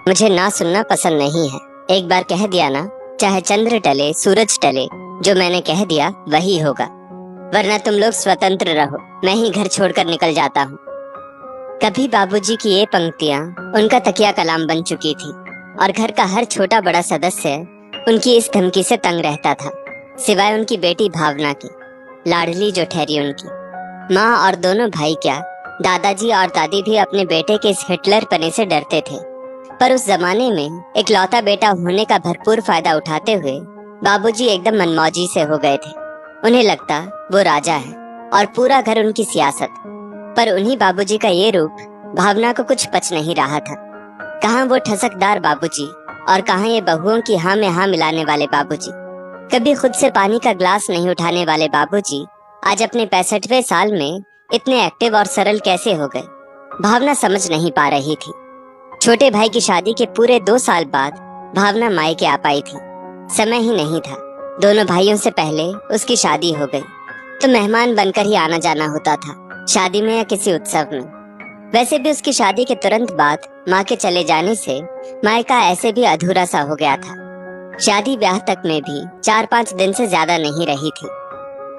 मुझे ना सुनना पसंद नहीं है। एक बार कह दिया ना, चाहे चंद्र टले सूरज टले, जो मैंने कह दिया वही होगा। वरना तुम लोग स्वतंत्र रहो, मैं ही घर छोड़कर निकल जाता हूँ। कभी बाबूजी की ये पंक्तियाँ उनका तकिया कलाम बन चुकी थी और घर का हर छोटा बड़ा सदस्य उनकी इस धमकी से तंग रहता था, सिवाय उनकी बेटी भावना की, लाडली जो ठहरी उनकी। माँ और दोनों भाई क्या, दादाजी और दादी भी अपने बेटे के इस हिटलर पने से डरते थे। पर उस जमाने में इकलौता बेटा होने का भरपूर फायदा उठाते हुए बाबूजी एकदम मनमौजी से हो गए थे। उन्हें लगता वो राजा है और पूरा घर उनकी सियासत। पर उन्हीं बाबूजी का ये रूप भावना को कुछ पच नहीं रहा था। कहाँ वो ठसकदार बाबूजी और कहाँ ये बहुओं की हाँ में हाँ मिलाने वाले बाबूजी। कभी खुद से पानी का ग्लास नहीं उठाने वाले बाबूजी आज अपने 65वें साल में इतने एक्टिव और सरल कैसे हो गए, भावना समझ नहीं पा रही थी। छोटे भाई की शादी के पूरे 2 साल बाद भावना मायके आ पाई थी। समय ही नहीं था, दोनों भाइयों से पहले उसकी शादी हो गई, तो मेहमान बनकर ही आना जाना होता था, शादी में या किसी उत्सव में। वैसे भी उसकी शादी के तुरंत बाद माँ के चले जाने से मायका ऐसे भी अधूरा सा हो गया था। शादी ब्याह तक में भी 4-5 दिन से ज्यादा नहीं रही थी।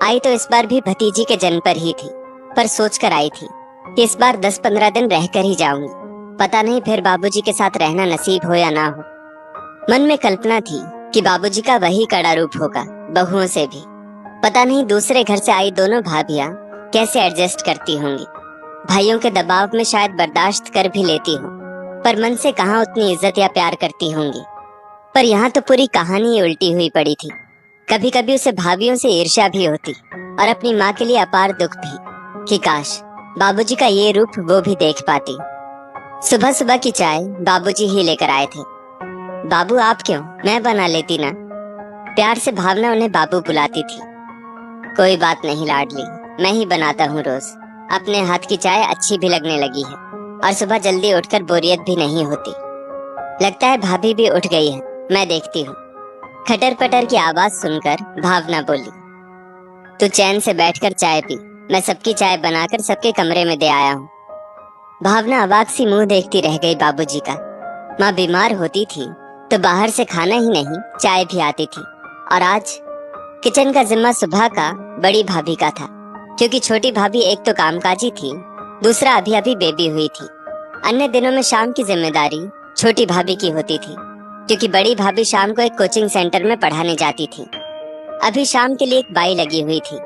आई तो इस बार भी भतीजी के जन्म पर ही थी, पर सोच कर आई थी कि इस बार 10-15 दिन रहकर ही जाऊंगी। पता नहीं फिर बाबूजी के साथ रहना नसीब हो या ना हो। मन में कल्पना थी कि बाबूजी का वही कड़ा रूप होगा, बहुओं से भी। पता नहीं दूसरे घर से आई दोनों भाभियां कैसे एडजस्ट करती होंगी। भाइयों के दबाव में शायद बर्दाश्त कर भी लेती हूँ, पर मन से कहाँ उतनी इज्जत या प्यार करती होंगी। पर यहाँ तो पूरी कहानी ही उल्टी हुई पड़ी थी। कभी कभी उसे भाभियों से ईर्ष्या भी होती और अपनी माँ के लिए अपार दुख भी कि काश बाबूजी का ये रूप वो भी देख पाती। सुबह सुबह की चाय बाबूजी ही लेकर आए थे। बाबू आप क्यों, मैं बना लेती ना। प्यार से भावना उन्हें बाबू बुलाती थी। कोई बात नहीं लाडली, मैं ही बनाता हूँ रोज। अपने हाथ की चाय अच्छी भी लगने लगी है और सुबह जल्दी उठकर बोरियत भी नहीं होती। लगता है भाभी भी उठ गई है, मैं देखती हूँ। खटर पटर की आवाज सुनकर भावना बोली, तू चैन से बैठकर चाय पी, मैं सबकी चाय बनाकर सबके कमरे में दे आया हूँ। भावना अवाक सी मुंह देखती रह गई बाबूजी का। माँ बीमार होती थी तो बाहर से खाना ही नहीं चाय भी आती थी, और आज किचन का जिम्मा सुबह का बड़ी भाभी का था, क्योंकि छोटी भाभी एक तो कामकाजी थी, दूसरा अभी अभी बेबी हुई थी। अन्य दिनों में शाम की जिम्मेदारी छोटी भाभी की होती थी, क्योंकि बड़ी भाभी शाम को एक कोचिंग सेंटर में पढ़ाने जाती थी। अभी शाम के लिए एक बाई लगी हुई थी,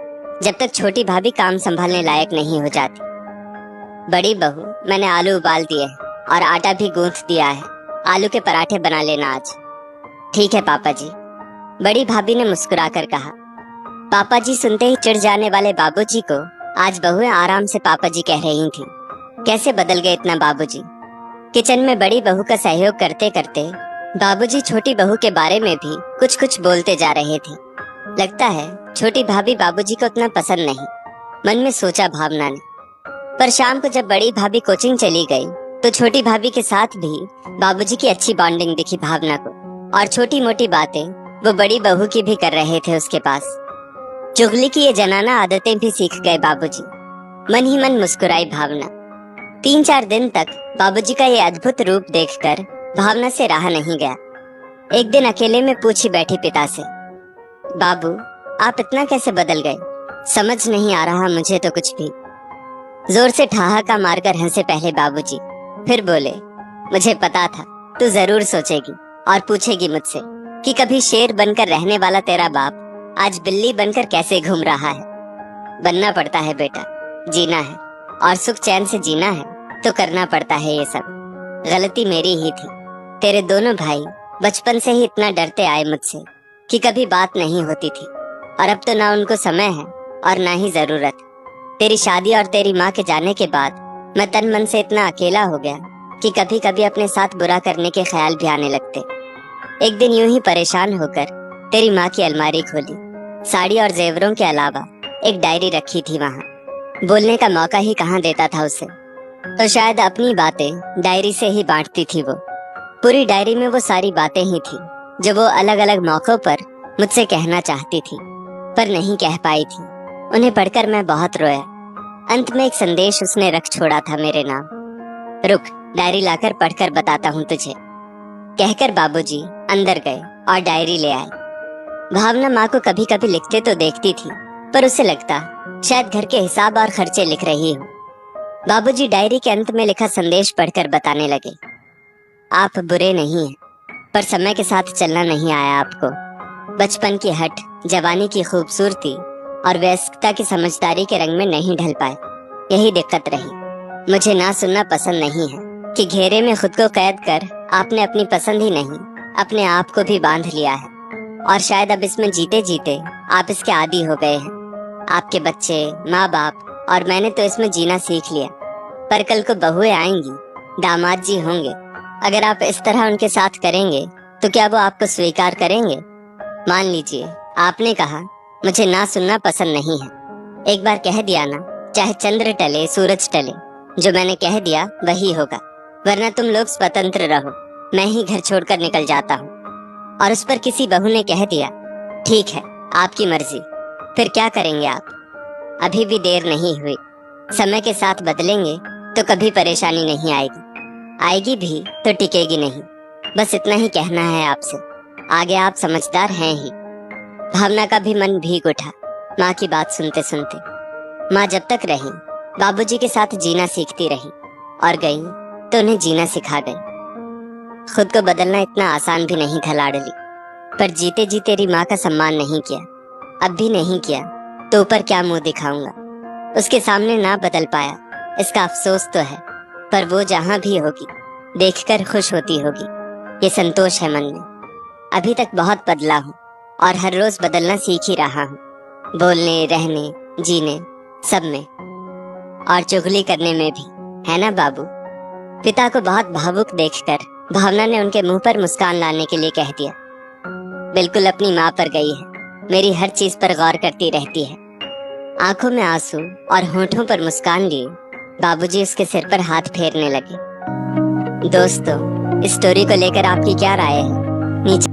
जब तक छोटी भाभी काम संभालने लायक नहीं हो जाती। बड़ी बहू, मैंने आलू उबाल दिए और आटा भी गूंथ दिया है, आलू के पराठे बना लेना आज। ठीक है पापा जी, बड़ी भाभी ने मुस्कुराकर कहा। पापा जी सुनते ही चिढ़ जाने वाले बाबूजी को आज बहुएं आराम से पापा जी कह रही थी। कैसे बदल गए इतना बाबूजी। किचन में बड़ी बहू का सहयोग करते करते बाबूजी छोटी बहू के बारे में भी कुछ कुछ बोलते जा रहे थे। लगता है छोटी भाभी बाबूजी को उतना पसंद नहीं, मन में सोचा भावना ने। पर शाम को जब बड़ी भाभी कोचिंग चली गई तो छोटी भाभी के साथ भी बाबूजी की अच्छी बॉन्डिंग दिखी भावना को, और छोटी मोटी बातें वो बड़ी बहू की भी कर रहे थे उसके पास। चुगली की ये जनाना आदतें भी सीख गए बाबूजी। मन ही मन मुस्कुराई भावना। 3-4 दिन तक बाबूजी का ये अद्भुत रूप देखकर भावना से रहा नहीं गया। एक दिन अकेले में पूछी बैठी पिता से, बाबू आप इतना कैसे बदल गए, समझ नहीं आ रहा मुझे तो कुछ भी। जोर से ठहाका मारकर हंसे पहले बाबूजी, फिर बोले, मुझे पता था तू जरूर सोचेगी और पूछेगी मुझसे कि कभी शेर बनकर रहने वाला तेरा बाप आज बिल्ली बनकर कैसे घूम रहा है। बनना पड़ता है बेटा, जीना है, और सुख चैन से जीना है तो करना पड़ता है ये सब। गलती मेरी ही थी। तेरे दोनों भाई बचपन से ही इतना डरते आए मुझसे कि कभी बात नहीं होती थी, और अब तो ना उनको समय है और ना ही जरूरत। तेरी शादी और तेरी माँ के जाने के बाद मैं तन मन से इतना अकेला हो गया कि कभी कभी अपने साथ बुरा करने के ख्याल भी आने लगते। एक दिन यूं ही परेशान होकर तेरी माँ की अलमारी खोली, साड़ी और जेवरों के अलावा एक डायरी रखी थी वहाँ। बोलने का मौका ही कहाँ देता था उसे, तो शायद अपनी बातें डायरी से ही बांटती थी वो। पूरी डायरी में वो सारी बातें ही थी जो वो अलग अलग मौकों पर मुझसे कहना चाहती थी, पर नहीं कह पाई थी। उन्हें पढ़कर मैं बहुत रोया। अंत में एक संदेश उसने रख छोड़ा था मेरे नाम। रुक, डायरी लाकर पढ़कर बताता हूँ तुझे। कहकर बाबूजी अंदर गए और डायरी ले आए। भावना माँ को कभी कभी लिखते तो देखती थी, पर उसे लगता शायद घर के हिसाब और खर्चे लिख रही हो। बाबूजी डायरी के अंत में लिखा संदेश पढ़कर बताने लगे, आप बुरे नहीं हैं, पर समय के साथ चलना नहीं आया आपको। बचपन की हट, जवानी की खूबसूरती और वयस्कता की समझदारी के रंग में नहीं ढल पाए, यही दिक्कत रही। मुझे ना सुनना पसंद नहीं है कि घेरे में खुद को कैद कर आपने अपनी पसंद ही नहीं, अपने आप को भी बांध लिया है, और शायद अब इसमें जीते जीते आप इसके आदी हो गए हैं। आपके बच्चे, माँ बाप और मैंने तो इसमें जीना सीख लिया, पर कल को बहुएं आएंगी, दामाद जी होंगे। अगर आप इस तरह उनके साथ करेंगे तो क्या वो आपको स्वीकार करेंगे? मान लीजिए आपने कहा मुझे ना सुनना पसंद नहीं है। एक बार कह दिया ना, चाहे चंद्र टले सूरज टले, जो मैंने कह दिया वही होगा, वरना तुम लोग स्वतंत्र रहो, मैं ही घर छोड़कर निकल जाता हूँ। और उस पर किसी बहू ने कह दिया, ठीक है आपकी मर्जी। फिर क्या करेंगे आप? अभी भी देर नहीं हुई, समय के साथ बदलेंगे तो कभी परेशानी नहीं आएगी, आएगी भी तो टिकेगी नहीं। बस इतना ही कहना है आपसे, आगे आप समझदार हैं ही। भावना का भी मन भीग उठा माँ की बात सुनते सुनते। माँ जब तक रही बाबूजी के साथ जीना सीखती रही, और गई तो उन्हें जीना सिखा गई। खुद को बदलना इतना आसान भी नहीं था लाडली, पर जीते जी तेरी माँ का सम्मान नहीं किया, अब भी नहीं किया तो ऊपर क्या मुंह दिखाऊंगा। उसके सामने ना बदल पाया, इसका अफसोस तो है, पर वो जहां भी होगी देखकर खुश होती होगी, ये संतोष है मन में। अभी तक बहुत बदला हूँ और हर रोज बदलना सीख ही रहा हूँ, बोलने, रहने, जीने सब में, और चुगली करने में भी, है ना बाबू? पिता को बहुत भावुक देखकर भावना ने उनके मुंह पर मुस्कान लाने के लिए कह दिया, बिल्कुल अपनी माँ पर गई है, मेरी हर चीज पर गौर करती रहती है। आंखों में आंसू और होठों पर मुस्कान लिए बाबूजी उसके सिर पर हाथ फेरने लगे। दोस्तों, इस स्टोरी को लेकर आपकी क्या राय है? नीचे